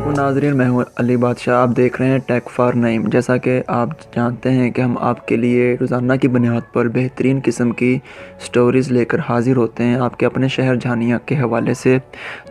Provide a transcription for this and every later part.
वालेकुम नाज़रीन, मैं हूँ अली बादशाह। आप देख रहे हैं टेक फॉर नईम। जैसा कि आप जानते हैं कि हम आपके लिए रोज़ाना की बुनियाद पर बेहतरीन किस्म की स्टोरीज़ लेकर हाज़िर होते हैं आपके अपने शहर झानिया के हवाले से।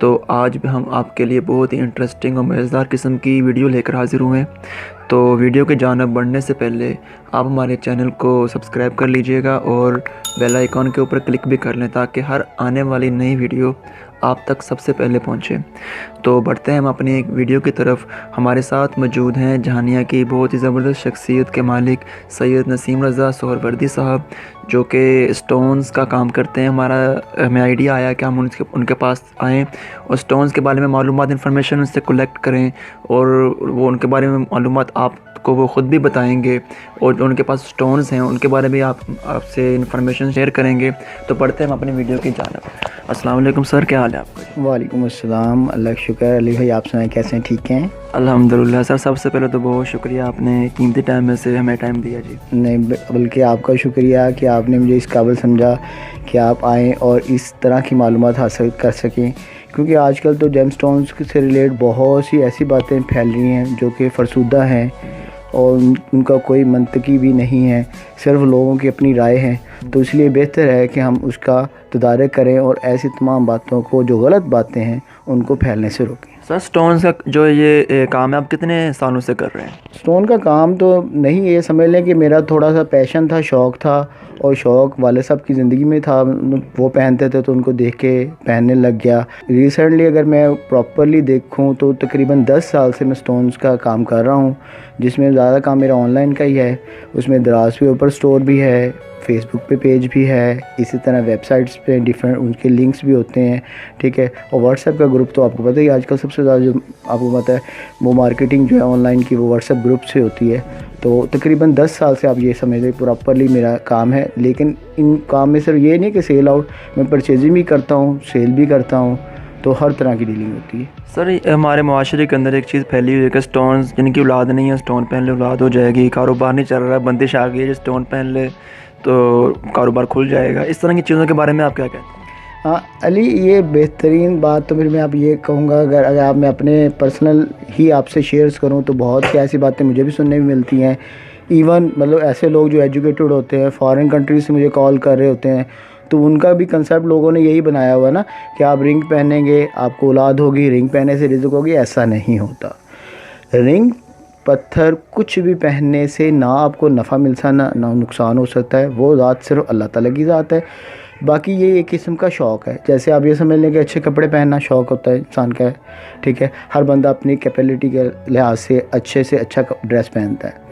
तो आज भी हम आपके लिए बहुत ही इंटरेस्टिंग और मज़ेदार किस्म की वीडियो लेकर हाज़िर हुए हैं। तो वीडियो की जानिब बढ़ने से पहले आप हमारे चैनल को सब्सक्राइब कर लीजिएगा और बेल आइकॉन के ऊपर क्लिक भी कर लें ताकि हर आने वाली नई वीडियो आप तक सबसे पहले पहुंचे। तो बढ़ते हैं हम अपनी एक वीडियो की तरफ। हमारे साथ मौजूद हैं झानिया की बहुत ही ज़बरदस्त शख्सियत के मालिक सैयद नसीम रज़ा सोहरवर्दी साहब, जो कि स्टोन्स का काम करते हैं। हमें आइडिया आया कि हम उनके पास आएँ और स्टोन्स के बारे में मालूमात इन्फॉर्मेशन उनसे कलेक्ट करें और वो उनके बारे में मालूमात आपको वो ख़ुद भी बताएंगे और जो उनके पास स्टोन्स हैं उनके बारे में आपसे इन्फॉर्मेशन शेयर करेंगे। तो पढ़ते हैं हम अपनी वीडियो की जानिब। अस्सलाम वालेकुम सर, क्या हाल है आपका? वालेकुम अस्सलाम, अल्लाह का शुक्र। अली भाई, आप सुनाएं, कैसे हैं? ठीक हैं? अल्हम्दुलिल्लाह सर। सबसे पहले तो बहुत शुक्रिया, आपने कीमती टाइम में से हमें टाइम दिया जी। नहीं, बल्कि आपका शुक्रिया कि आपने मुझे इस काबिल समझा कि आप आएँ और इस तरह की मालूमात हासिल कर सकें, क्योंकि आजकल तो जेमस्टोन्स से रिलेटेड बहुत सी ऐसी बातें फैल रही हैं जो कि फरसूदा हैं और उनका कोई मंतकी भी नहीं है, सिर्फ लोगों की अपनी राय है। तो इसलिए बेहतर है कि हम उसका तदारक करें और ऐसी तमाम बातों को, जो गलत बातें हैं, उनको फैलने से रोकें। सर, स्टोन्स का जो ये काम है आप कितने सालों से कर रहे हैं? स्टोन का काम तो नहीं, ये समझ लें कि मेरा थोड़ा सा पैशन था, शौक़ था, और शौक़ वाले साहब की ज़िंदगी में था। वो पहनते थे तो उनको देख के पहनने लग गया। रिसेंटली अगर मैं प्रॉपरली देखूं तो तकरीबन 10 साल से मैं स्टोन्स का काम कर रहा हूं, जिसमें ज़्यादा काम मेरा ऑनलाइन का ही है। उसमें दराज के ऊपर स्टोर भी है, फेसबुक पे पेज भी है, इसी तरह वेबसाइट्स पे डिफरेंट उनके लिंक्स भी होते हैं, ठीक है। और व्हाट्सएप का ग्रुप तो आपको पता ही आजकल सबसे ज़्यादा जो आपको पता है वो मार्केटिंग जो है ऑनलाइन की, वो व्हाट्सएप ग्रुप से होती है। तो तकरीबन 10 साल से आप ये समझ लें प्रॉपरली मेरा काम है। लेकिन इन काम में सिर्फ ये नहीं कि सेल आउट, मैं परचेजिंग भी करता हूँ, सेल भी करता हूँ, तो हर तरह की डीलिंग होती है। सर, हमारे माशरे के अंदर एक चीज़ फैली हुई है कि स्टोन्स, जिनकी औलाद नहीं है स्टोन पहन ले औलाद हो जाएगी, कारोबार नहीं चल रहा है, बंदिश आ गई है, जो स्टोन पहन ले तो कारोबार खुल जाएगा। इस तरह की चीज़ों के बारे में आप क्या कहते हैं? हाँ अली, ये बेहतरीन बात तो फिर मैं आप ये कहूँगा, अगर आप मैं अपने पर्सनल ही आपसे शेयर्स करूँ तो बहुत सी ऐसी बातें मुझे भी सुनने में मिलती हैं। इवन मतलब ऐसे लोग जो एजुकेटेड होते हैं, फॉरेन कंट्री से मुझे कॉल कर रहे होते हैं, तो उनका भी कंसेप्ट लोगों ने यही बनाया हुआ ना कि आप रिंग पहनेंगे आपको औलाद होगी, रिंग पहनने से रिज़्क होगी। ऐसा नहीं होता। रिंग, पत्थर, कुछ भी पहनने से ना आपको नफ़ा मिल सकता ना नुकसान हो सकता है। वो ज़ात सिर्फ अल्लाह ताला की ज़ात है। बाकी ये एक किस्म का शौक़ है। जैसे आप ये समझ लें कि अच्छे कपड़े पहनना शौक़ होता है इंसान का, ठीक है। हर बंदा अपनी कैपेबिलिटी के लिहाज से अच्छा ड्रेस पहनता है।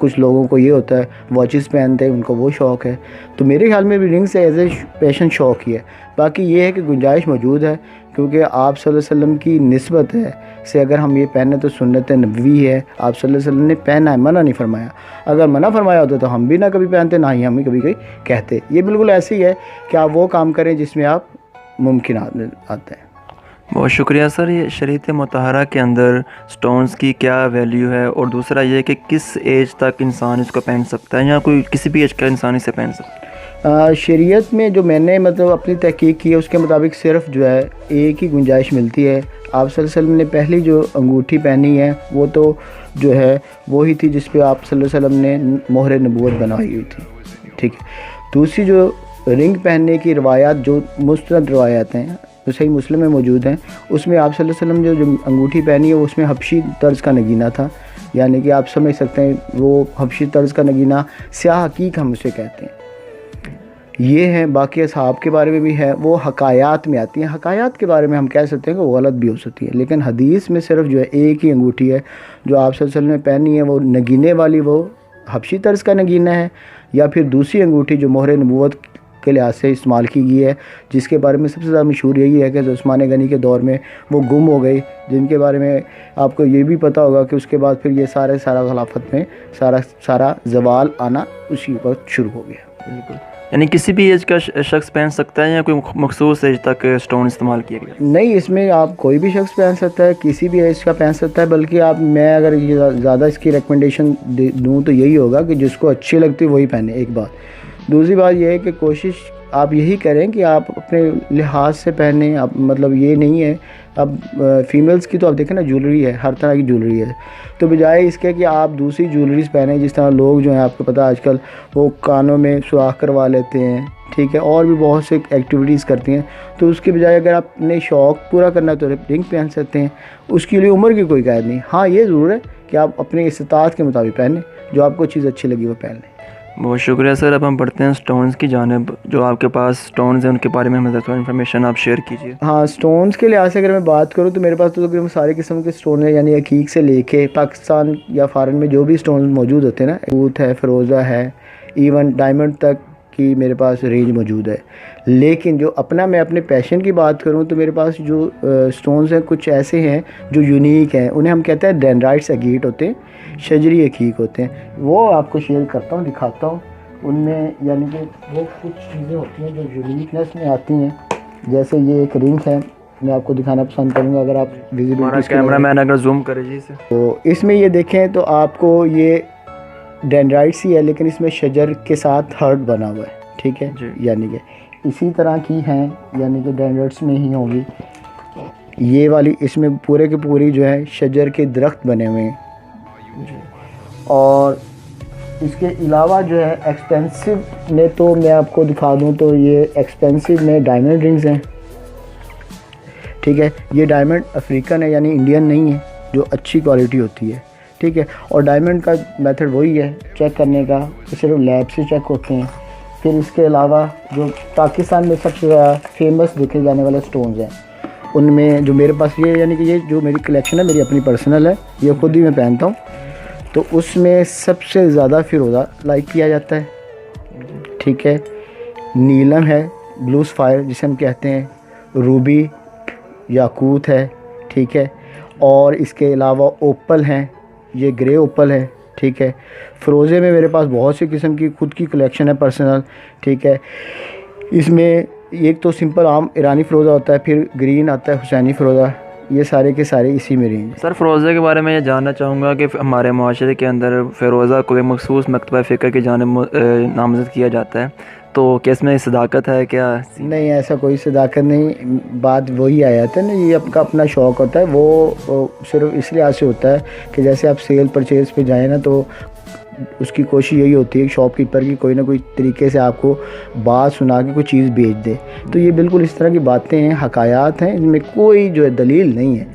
कुछ लोगों को ये होता है वॉचेस पहनते हैं, उनको वो शौक़ है। तो मेरे ख्याल में भी रिंग से एज ए पैशन शौक़ ही है। बाकी ये है कि गुंजाइश मौजूद है, क्योंकि आप सल्लल्लाहु अलैहि वसल्लम की निस्बत है से अगर हम ये पहने तो सुन्नत नबवी है। आप सल्लल्लाहु अलैहि वसल्लम ने पहना है, मना नहीं फरमाया। अगर मना फरमाया होता तो हम भी ना कभी पहनते, ना ही हम कभी कहते। ये बिल्कुल ऐसे ही है कि आप वो काम करें जिसमें आप मुमकिन आते हैं। बहुत शुक्रिया सर। ये शरीयत मुतहरा के अंदर स्टोन्स की क्या वैल्यू है, और दूसरा ये कि किस एज तक इंसान इसको पहन सकता है या कोई किसी भी एज का इंसान इसे पहन सकता है? शरीयत में जो मैंने मतलब अपनी तहकीक की है उसके मुताबिक सिर्फ जो है एक ही गुंजाइश मिलती है। आप सल्लल्लाहु अलैहि वसल्लम ने पहली जो अंगूठी पहनी है वो तो जो है वो ही थी जिस पे आप सल्लल्लाहु अलैहि वसल्लम ने मोहर नबूवत बनाई हुई थी, ठीक है। दूसरी जो रिंग पहनने की रवायात, जो मुस्तनद रवायात हैं, जो सही मुस्लिम में मौजूद हैं, उसमें आप सल्लल्लाहु अलैहि वसल्लम जो अंगूठी पहनी है उसमें हबशी तर्ज का नगीना था। यानी कि आप समझ सकते हैं वो हबशी तर्ज का नगीना स्याह हकीक हम उसे कहते हैं। ये हैं। बाकी असहाब के बारे में भी है, वो हकायात में आती हैं। हकायात के बारे में हम कह सकते हैं कि वो गलत भी हो सकती है, लेकिन हदीस में सिर्फ जो है एक ही अंगूठी है जो आप सल्लल्लाहु अलैहि वसल्लम ने पहनी है। वो नगीने वाली, वो हबशी तर्ज का नगीना है, या फिर दूसरी अंगूठी जो मोहर नबूवत के लिहाज से इस्तेमाल की गई है, जिसके बारे में सबसे ज़्यादा मशहूर यही है कि उस्मान गनी के दौर में वो गुम हो गई, जिनके बारे में आपको ये भी पता होगा कि उसके बाद फिर ये सारा खिलाफत में सारा जवाल आना उसी वक्त शुरू हो गया। बिल्कुल, यानी किसी भी एज का शख्स पहन सकता है या कोई मखसूस एज तक स्टोन इस्तेमाल किया गया? नहीं, इसमें आप कोई भी शख्स पहन सकता है, किसी भी एज का पहन सकता है। बल्कि मैं अगर ये ज़्यादा इसकी रिकमेंडेशन दूँ तो यही होगा कि जिसको अच्छी लगती है वही पहने, एक बात। दूसरी बात यह है कि कोशिश आप यही करें कि आप अपने लिहाज से पहने। आप मतलब ये नहीं है, अब फीमेल्स की तो आप देखें ना ज्वेलरी है, हर तरह की ज्वेलरी है, तो बजाय इसके कि आप दूसरी ज्वेलरीज पहने, जिस तरह लोग जो हैं आपको पता है आजकल वो कानों में सुराख करवा लेते हैं, ठीक है, और भी बहुत से एक्टिविटीज़ करती हैं, तो उसके बजाय अगर आपने शौक़ पूरा करना है तो रिंग पहन सकते हैं। उसके लिए उम्र की कोई कैद नहीं। हाँ, ये ज़रूर है कि आप अपने इस्तात के मुताबिक पहने, जो आपको चीज़ अच्छी लगी वो पहन लें। बहुत शुक्रिया सर। अब हम बढ़ते हैं स्टोन्स की जानिब। जो आपके पास स्टोन्स हैं उनके बारे में हमें थोड़ा इन्फॉर्मेशन आप शेयर कीजिए। हाँ, स्टोन्स के लिहाज से अगर मैं बात करूँ तो मेरे पास तो तकरीबन सारे किस्म के स्टोन हैं, यानी अकीक से लेके पाकिस्तान या फ़ॉरेन में जो भी स्टोन मौजूद होते हैं ना, ऊत है, फ़िरोज़ा है, इवन डायमंड तक की मेरे पास रेंज मौजूद है। लेकिन जो अपना मैं अपने पैशन की बात करूं तो मेरे पास जो स्टोन्स हैं कुछ ऐसे हैं जो यूनिक हैं। उन्हें हम कहते हैं डेंड्राइट्स अगेट होते हैं, शजरी अकीक होते हैं। वो आपको शेयर करता हूं, दिखाता हूं। उनमें यानी कि वो कुछ चीज़ें होती हैं जो यूनिकनेस में आती हैं। जैसे ये एक रिंग है, मैं आपको दिखाना पसंद करूँगा अगर आप विजिबिलिटी कैमरा मैन अगर जूम करे जी इसे, तो इसमें ये देखें तो आपको ये डेंड्राइट्स ही है, लेकिन इसमें शजर के साथ हर्ट बना हुआ है, ठीक है, यानी कि इसी तरह की हैं, यानी कि डेंड्राइट्स में ही होंगी ये वाली। इसमें पूरे के पूरी जो है शजर के दरख्त बने हुए हैं। और इसके अलावा जो है एक्सपेंसिव में तो मैं आपको दिखा दूं तो ये एक्सपेंसिव में डायमंड रिंग्स हैं, ठीक है। ये डायमंड अफ्रीकन है, यानी इंडियन नहीं है, जो अच्छी क्वालिटी होती है, ठीक है। और डायमंड का मेथड वही है चेक करने का, सिर्फ लैब से चेक होते हैं। फिर इसके अलावा जो पाकिस्तान में सबसे ज़्यादा फेमस देखे जाने वाले स्टोन्स हैं, उनमें जो मेरे पास ये, यानी कि ये जो मेरी कलेक्शन है, मेरी अपनी पर्सनल है, ये ख़ुद ही मैं पहनता हूँ, तो उसमें सबसे ज़्यादा फ़िरोज़ा लाइक किया जाता है, ठीक है। नीलम है, ब्लू सफ़ायर जिसे हम कहते हैं, रूबी, याकूत है, ठीक है। और इसके अलावा ओपल हैं, ये ग्रे ओपल है, ठीक है। फ़िरोज़े में मेरे पास बहुत सी किस्म की खुद की कलेक्शन है पर्सनल, ठीक है। इसमें एक तो सिंपल आम ईरानी फ़िरोज़ा होता है, फिर ग्रीन आता है, हुसैनी फ़िरोज़ा, ये सारे के सारे इसी में रेंज। सर फ़िरोज़े के बारे में ये जानना चाहूँगा कि हमारे माशरे के अंदर फ़िरोज़ा को एक मखसूस मकतबा फ़िक्र की जानिब नामज़द किया जाता है, तो क्या इसमें सदाकत है क्या? नहीं, ऐसा कोई सदाकत नहीं। बात वही आ जाता है ना, ये आपका अपना शौक़ होता है, वो सिर्फ इस लिहाज से होता है कि जैसे आप सेल परचेज़ पे जाएँ ना, तो उसकी कोशिश यही होती है शॉपकीपर की कोई ना कोई तरीके से आपको बात सुना के कोई चीज़ बेच दे। तो ये बिल्कुल इस तरह की बातें हैं, हकायात हैं, इनमें कोई जो है दलील नहीं है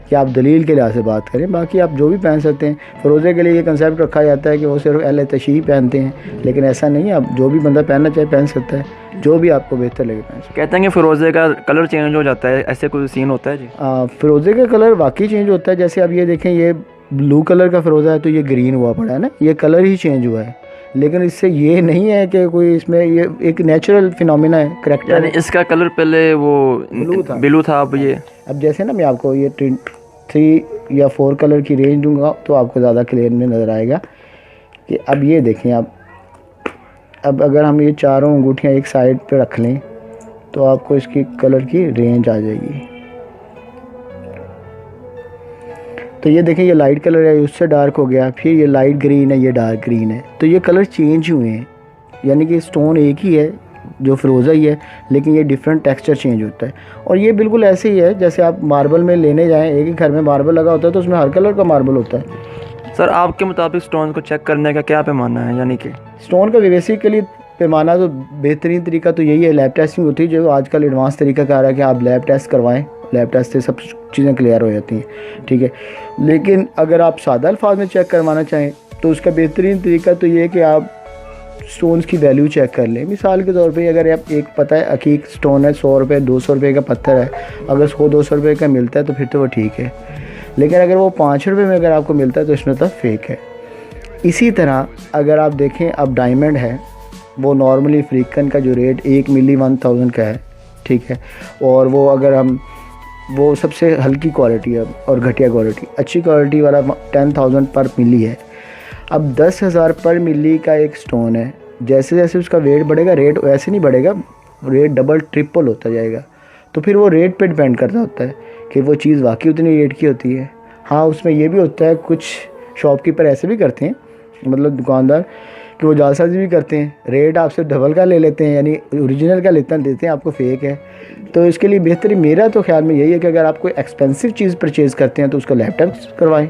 कि आप दलील के लिहाज से बात करें। बाकी आप जो भी पहन सकते हैं। फ़िरोज़े के लिए ये कंसेप्ट रखा जाता है कि वो सिर्फ अहले तशरीह पहनते हैं, लेकिन ऐसा नहीं है, आप जो भी बंदा पहनना चाहे पहन सकता है, जो भी आपको बेहतर लगे पहन सकते हैं। कहते हैं कि फ़िरोज़े का कलर चेंज हो जाता है, ऐसे कोई सीन होता है जी? फ़िरोज़े का कलर वाकई चेंज होता है। जैसे आप ये देखें, ये ब्लू कलर का फ़िरोज़ा है तो ये ग्रीन हुआ पड़ा है ना, ये कलर ही चेंज हुआ है, लेकिन इससे ये नहीं है कि कोई इसमें, ये एक नेचुरल फिनोमिना है, करैक्टर। यानी इसका कलर पहले वो ब्लू था, अब ये, अब जैसे ना मैं आपको ये 3 या 4 कलर की रेंज दूंगा तो आपको ज़्यादा क्लियर में नज़र आएगा कि अब ये देखें आप, अब अगर हम ये चारों अंगूठियाँ एक साइड पे रख लें तो आपको इसकी कलर की रेंज आ जाएगी। तो ये देखें, ये लाइट कलर है, उससे डार्क हो गया, फिर ये लाइट ग्रीन है, ये डार्क ग्रीन है, तो ये कलर चेंज हुए हैं। यानी कि स्टोन एक ही है, जो फ़िरोज़ा ही है, लेकिन ये डिफरेंट टेक्सचर चेंज होता है। और ये बिल्कुल ऐसे ही है जैसे आप मार्बल में लेने जाएं, एक ही घर में मार्बल लगा होता है तो उसमें हर कलर का मार्बल होता है। सर आपके मुताबिक स्टोन को चेक करने का क्या पैमाना है? यानी कि स्टोन का बेसिकली पैमाना तो बेहतरीन तरीका तो यही है, लैब टेस्टिंग होती है, जो आजकल एडवांस तरीका कह रहा है कि आप लैब टेस्ट करवाएं, लैब टेस्ट से सब चीज़ें क्लियर हो जाती हैं, ठीक है। लेकिन अगर आप सादा अल्फाज में चेक करवाना चाहें तो उसका बेहतरीन तरीका तो ये है कि आप स्टोन्स की वैल्यू चेक कर लें। मिसाल के तौर पे अगर आप एक पता है अकीक स्टोन है 100 रुपये 200 रुपये का पत्थर है, अगर 100-200 रुपये का मिलता है तो फिर तो वो ठीक है, लेकिन अगर वो 5 रुपये में अगर आपको मिलता है तो इसमें तो फेक है। इसी तरह अगर आप देखें, अब डायमंड है, वो नॉर्मली अफ्रीकन का जो रेट 1 मिली 1000 का है, ठीक है। और वो अगर हम, वो सबसे हल्की क्वालिटी है और घटिया क्वालिटी, अच्छी क्वालिटी वाला 10,000 पर मिली है। अब 10,000 पर मिली का एक स्टोन है, जैसे जैसे उसका वेट बढ़ेगा रेट वैसे नहीं बढ़ेगा, रेट डबल ट्रिपल होता जाएगा। तो फिर वो रेट पे डिपेंड करता होता है कि वो चीज़ वाकई उतनी रेट की होती है। हाँ, उसमें ये भी होता है, कुछ शॉपकीपर ऐसे भी करते हैं, मतलब दुकानदार, कि वो जालसाजी भी करते हैं, रेट आपसे डबल का ले लेते हैं, यानी ओरिजिनल का देते हैं आपको फेक है। तो इसके लिए बेहतरी मेरा तो ख्याल में यही है कि अगर आप कोई एक्सपेंसिव चीज़ परचेज़ करते हैं तो उसका लैपटॉप करवाएं।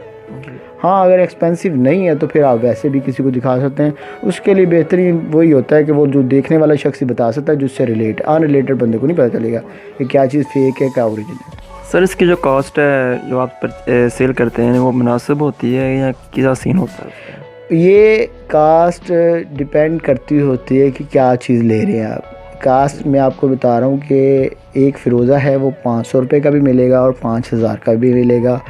हाँ, अगर एक्सपेंसिव नहीं है तो फिर आप वैसे भी किसी को दिखा सकते हैं। उसके लिए बेहतरीन वही होता है कि वो जो देखने वाला शख्स ही बता सकता है, जिससे अनरिलेटेड बंदे को नहीं पता चलेगा कि क्या चीज़ फेक है क्या ओरिजिनल है। सर इसकी जो कॉस्ट है जो आप सेल करते हैं वो मुनासिब होती है या क्या सीन होता है? ये कास्ट डिपेंड करती होती है कि क्या चीज़ ले रहे हैं आप। कास्ट मैं आपको बता रहा हूँ कि एक फ़िरोज़ा है वो 500 रुपये का भी मिलेगा और 5000 का भी मिलेगा।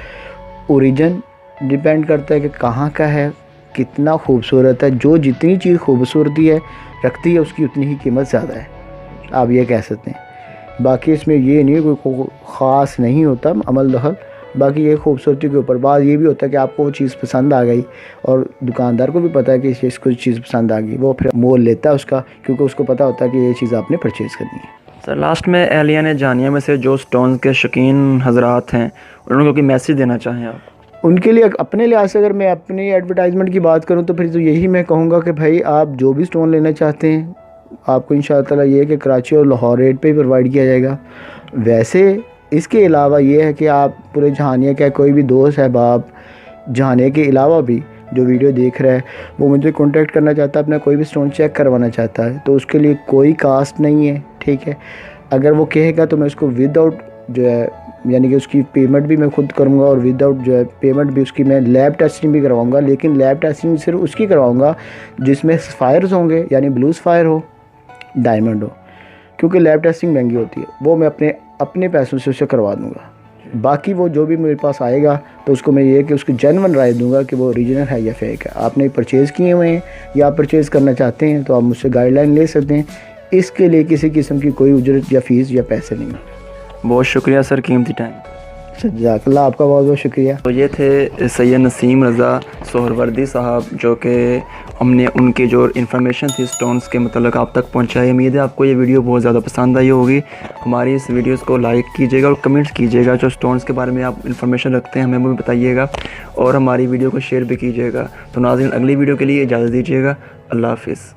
ओरिजिन डिपेंड करता है कि कहाँ का है, कितना खूबसूरत है। जो जितनी चीज़ खूबसूरती है रखती है उसकी उतनी ही कीमत ज़्यादा है, आप ये कह सकते हैं। बाकी इसमें ये नहीं है कोई ख़ास नहीं होता अमल दखल। बाकी ये खूबसूरती के ऊपर बात ये भी होता है कि आपको वो चीज़ पसंद आ गई और दुकानदार को भी पता है कि इसको चीज़ पसंद आ गई, वो फिर मोल लेता है उसका, क्योंकि उसको पता होता है कि ये चीज़ आपने परचेज़ करनी है। सर लास्ट में एहलिया ने जानिया में से जो स्टोन के शौकीन हजरात हैं उनको कोई मैसेज देना चाहें आप? उनके लिए अपने लिहाज से अगर मैं अपनी एडवर्टाइजमेंट की बात करूं तो फिर तो यही मैं कहूँगा कि भाई आप जो भी स्टोन लेना चाहते हैं आपको इंशाअल्लाह ये है कि कराची और लाहौर रेट पे प्रोवाइड किया जाएगा। वैसे इसके अलावा ये है कि आप पूरे जहानिया का कोई भी दोस्त है बाप जहानिया के अलावा भी जो वीडियो देख रहा है वो मुझे कांटेक्ट करना चाहता है, अपना कोई भी स्टोन चेक करवाना चाहता है, तो उसके लिए कोई कास्ट नहीं है, ठीक है। अगर वो कहेगा तो मैं उसको विदाउट जो है यानी कि उसकी पेमेंट भी मैं खुद करूँगा और विदाउट जो है पेमेंट भी उसकी मैं लैब टेस्टिंग भी करवाऊँगा। लेकिन लैब टेस्टिंग सिर्फ उसकी करवाऊँगा जिसमें सफ़ायर्स होंगे, यानी ब्लू सफ़ायर हो, डायमंड हो, क्योंकि लैब टेस्टिंग महंगी होती है, वो मैं अपने पैसों से उसे करवा दूँगा। बाकी वो जो भी मेरे पास आएगा तो उसको मैं ये कि उसकी जेन्युइन राय दूंगा कि वो ओरिजिनल है या फेक है। आपने परचेज़ किए हुए हैं या आप परचेज़ करना चाहते हैं तो आप मुझसे गाइडलाइन ले सकते हैं। इसके लिए किसी किस्म की कोई उजरत या फ़ीस या पैसे नहीं। बहुत शुक्रिया सर कीमती टाइम। जज़ाकल्लाह, आपका बहुत बहुत शुक्रिया। तो ये थे सैयद नसीम रज़ा सोहरवर्दी साहब, जो कि हमने उनकी जो इन्फॉर्मेशन थी स्टोन्स के मतलब आप तक पहुंचाई। उम्मीद है आपको ये वीडियो बहुत ज़्यादा पसंद आई होगी। हमारी इस वीडियोस को लाइक कीजिएगा और कमेंट्स कीजिएगा। जो स्टोन्स के बारे में आप इन्फॉर्मेशन रखते हैं हमें वो भी बताइएगा और हमारी वीडियो को शेयर भी कीजिएगा। तो नाज़रीन अगली वीडियो के लिए इजाज़त दीजिएगा। अल्लाह हाफ़िज़।